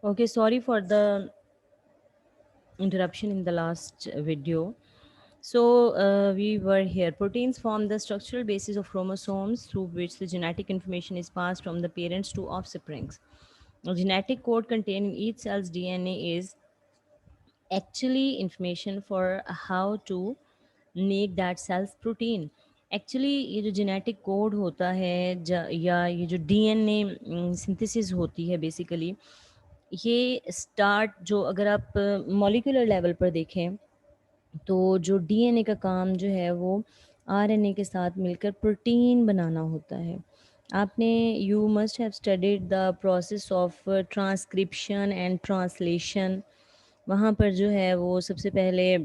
Okay, sorry for the interruption in the last video. We were here. Proteins form the structural basis of chromosomes through which the genetic information is passed from the parents to offsprings. The genetic code contained in each cell's DNA is actually information for how to make that cells protein. Actually ये जो genetic code होता है या ये जो DNA synthesis होती है basically, ये स्टार्ट जो अगर आप मॉलिक्यूलर लेवल पर देखें तो जो डीएनए का काम जो है वो आरएनए के साथ मिलकर प्रोटीन बनाना होता है। आपने you must have studied the process of transcription and translation. वहाँ पर जो है वो सबसे पहले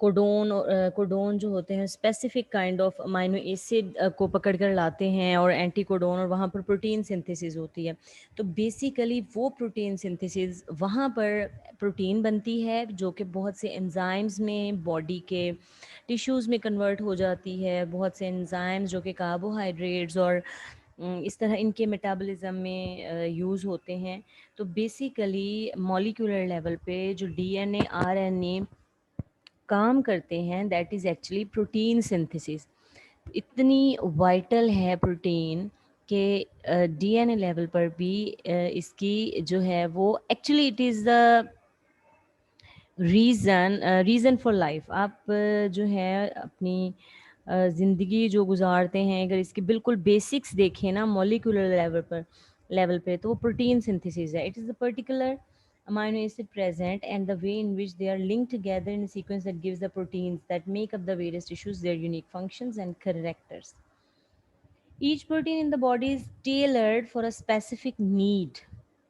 कोडोन जो होते हैं specific kind of amino acid को पकड़ कर लाते हैं और एंटी कोडोन, और वहाँ पर प्रोटीन सिंथेसिस होती है। तो बेसिकली वो प्रोटीन सिंथेसिस वहाँ पर प्रोटीन बनती है जो कि बहुत से एंजाइम्स में बॉडी के टिश्यूज़ में कन्वर्ट हो जाती है। बहुत से एंजाइम्स जो कि कार्बोहाइड्रेट्स और इस तरह इनके मेटाबॉलिज्म में यूज़ होते हैं। तो बेसिकली मॉलिक्यूलर लेवल पे जो डीएनए आरएनए काम करते हैं that is actually protein synthesis. इतनी वाइटल है प्रोटीन के डीएनए लेवल पर भी इसकी जो है वो actually it is the reason for life. आप जो है अपनी ज़िंदगी जो गुजारते हैं, अगर इसके बिल्कुल बेसिक्स देखें ना मॉलिक्यूलर लेवल पे, तो वो प्रोटीन सिंथेसिस है। It is the particular amino acid present and the way in which they are linked together in a sequence that gives the proteins that make up the various tissues their unique functions and characters. Each protein in the body is tailored for a specific need.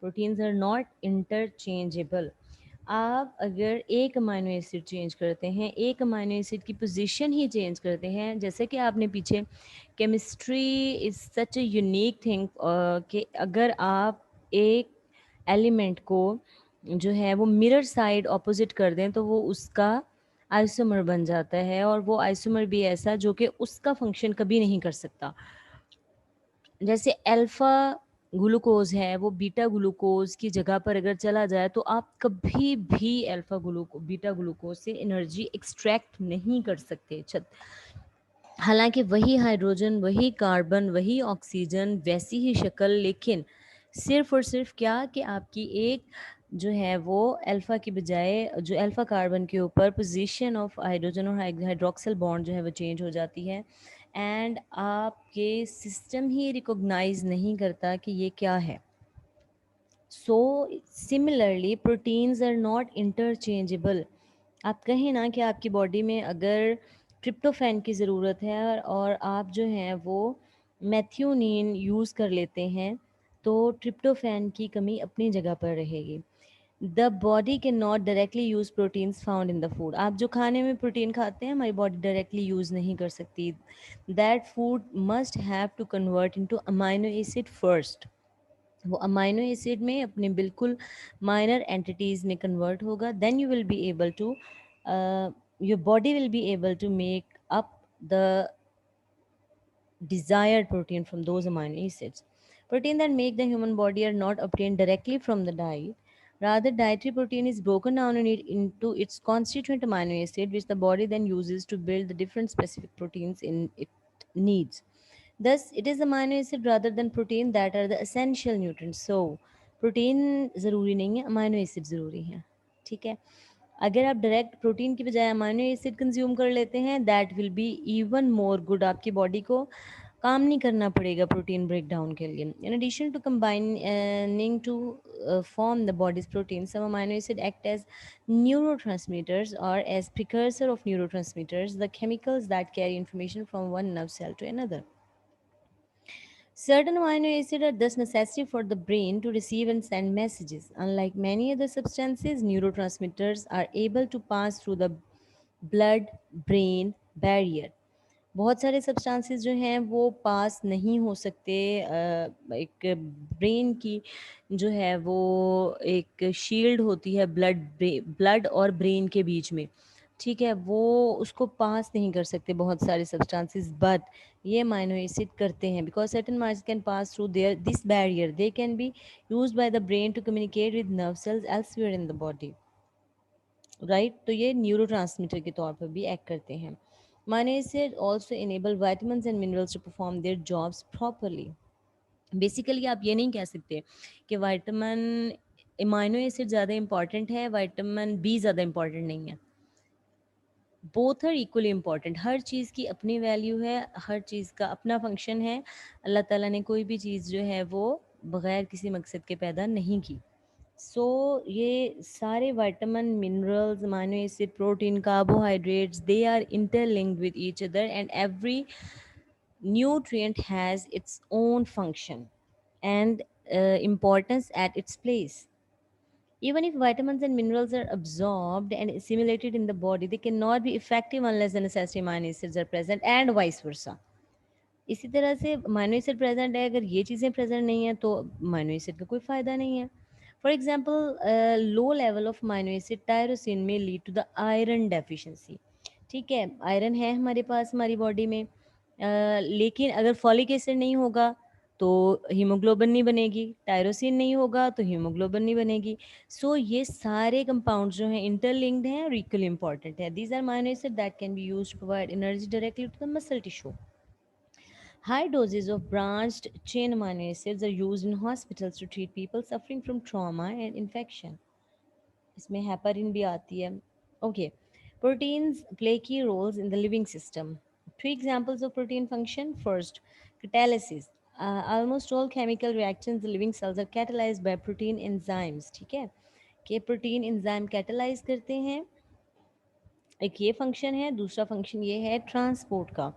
Proteins are not interchangeable. आप अगर एक amino acid change करते हैं, एक amino acid की position ही change करते हैं, जैसे कि आपने पीछे chemistry is such a unique thing कि अगर आप एक एलिमेंट को जो है वो मिरर साइड ऑपोजिट कर दें तो वो उसका आइसोमर बन जाता है, और वो आइसोमर भी ऐसा जो कि उसका फंक्शन कभी नहीं कर सकता। जैसे अल्फ़ा ग्लूकोज़ है, वो बीटा ग्लूकोज़ की जगह पर अगर चला जाए तो आप कभी भी बीटा ग्लूकोज़ से एनर्जी एक्सट्रैक्ट नहीं कर सकते। हालाँकि वही हाइड्रोजन, वही कार्बन, वही ऑक्सीजन, वैसी ही शक्ल, लेकिन सिर्फ़ और सिर्फ़ क्या कि आपकी एक जो है वो अल्फ़ा की बजाय जो अल्फ़ा कार्बन के ऊपर पोज़ीशन ऑफ हाइड्रोजन और हाइड्रॉक्सिल बॉन्ड जो है वो चेंज हो जाती है, एंड आपके सिस्टम ही रिकॉग्नाइज़ नहीं करता कि ये क्या है। So similarly proteins are not interchangeable. आप कहें ना कि आपकी बॉडी में अगर ट्रिप्टोफैन की ज़रूरत है और आप जो हैं वो मेथियोनीन यूज़ कर लेते हैं, तो ट्रिप्टोफैन की कमी अपनी जगह पर रहेगी। The body can not directly use proteins found in the food. आप जो खाने में प्रोटीन खाते हैं हमारी बॉडी डायरेक्टली यूज़ नहीं कर सकती। That food must have to convert into amino acid first. वो अमाइनो एसिड में अपने बिल्कुल माइनर एंटिटीज़ में कन्वर्ट होगा, then you will be able to your body will be able to make up the desired protein from those amino acids. Protein that make the human body are not obtained directly from the diet. Rather, dietary protein is broken down into its constituent amino acid, which the body then uses to build the different specific proteins in it needs. Thus, it is amino acid rather than protein that are the essential nutrients. So, protein ज़रूरी नहीं है, amino acid ज़रूरी है। ठीक है। अगर आप direct protein की बजाय अमाइनो एसिड कंज्यूम कर लेते हैं that will be even more good. आपकी बॉडी को काम नहीं करना पड़ेगा प्रोटीन ब्रेक डाउन के लिए। In addition to combining to form the body's proteins, some amino acid act as neurotransmitters or as precursor of neurotransmitters, the chemicals that carry information from one nerve cell to another. Certain amino acids are thus necessary for the brain to receive and send messages. Unlike many other substances, neurotransmitters are able to pass through the blood brain barrier. बहुत सारे substances जो हैं वो पास नहीं हो सकते एक brain की जो है वो एक शील्ड होती है ब्लड और ब्रेन के बीच में, ठीक है, वो उसको पास नहीं कर सकते बहुत सारे सब्सटेंसेस, बट ये अमाइनो एसिड करते हैं, because certain amines can pass through their this barrier, they can be used by the brain to communicate with nerve cells elsewhere in the body, right. तो ये न्यूरोट्रांसमीटर के तौर पर भी act करते हैं। Amino acid also enable vitamins and minerals to perform their jobs properly. Basically आप ये नहीं कह सकते कि विटामिन अमाइनो एसिड ज़्यादा इंपॉर्टेंट है, विटामिन बी ज़्यादा इंपॉर्टेंट नहीं है। Both are equally important. हर चीज़ की अपनी वैल्यू है, हर चीज़ का अपना फंक्शन है। अल्लाह ताला ने कोई भी चीज़ जो है वो बग़ैर किसी मकसद के पैदा नहीं की। सो ये सारे vitamin, minerals, amino acid, protein, carbohydrates, they are interlinked with each other and every nutrient has its own function and importance at its place. Even if vitamins and minerals are absorbed and assimilated in the body, they cannot be effective unless the necessary amino acids are present, and vice versa. इसी तरह से amino acid present है, अगर ये चीज़ें present नहीं है तो अमाइनो एसिड का कोई फ़ायदा नहीं है। For example low level of amino acid tyrosine में lead to the iron deficiency. ठीक है, आयरन है हमारे पास हमारी बॉडी में, लेकिन अगर फॉलिक एसिड नहीं होगा तो हीमोग्लोबिन नहीं बनेगी, टायरोसिन नहीं होगा तो हीमोग्लोबिन नहीं बनेगी। सो ये सारे कंपाउंड जो हैं इंटरलिंक्ड हैं और इक्वली इंपॉर्टेंट है। These are amino acid that can be used to provide energy directly to the muscle tissue. High doses of branched chain amino acids are used in hospitals to treat people suffering from trauma and infection. इसमें heparin भी आती है। Okay. Proteins play key roles in the living system. Three examples of protein function. First, catalysis. Almost all chemical reactions in living cells are catalyzed by protein enzymes. ठीक है, कि protein enzyme catalyse करते हैं। एक ये function है, दूसरा function ये है ट्रांसपोर्ट का।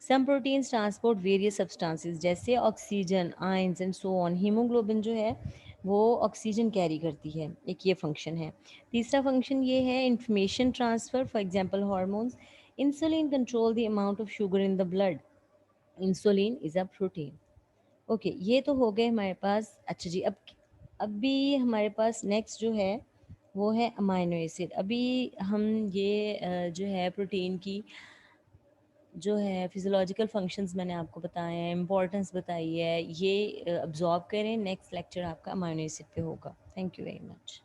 Some proteins transport various substances जैसे oxygen, ions and so on. Haemoglobin जो है वो ऑक्सीजन कैरी करती है, एक ये फंक्शन है। तीसरा फंक्शन ये है information transfer, for example hormones. Insulin control the amount of sugar in the blood. Insulin is a protein. Okay, ये तो हो गए हमारे पास। अच्छा जी, अब भी हमारे पास नेक्स्ट जो है वो है अमाइनो एसिड। अभी हम ये जो है प्रोटीन की जो है फिजियोलॉजिकल फंक्शंस मैंने आपको बताए हैं, इंपॉर्टेंस बताई है, ये अब्जॉर्ब करें। नेक्स्ट लेक्चर आपका अमाइनो एसिड पे होगा। Thank you very much.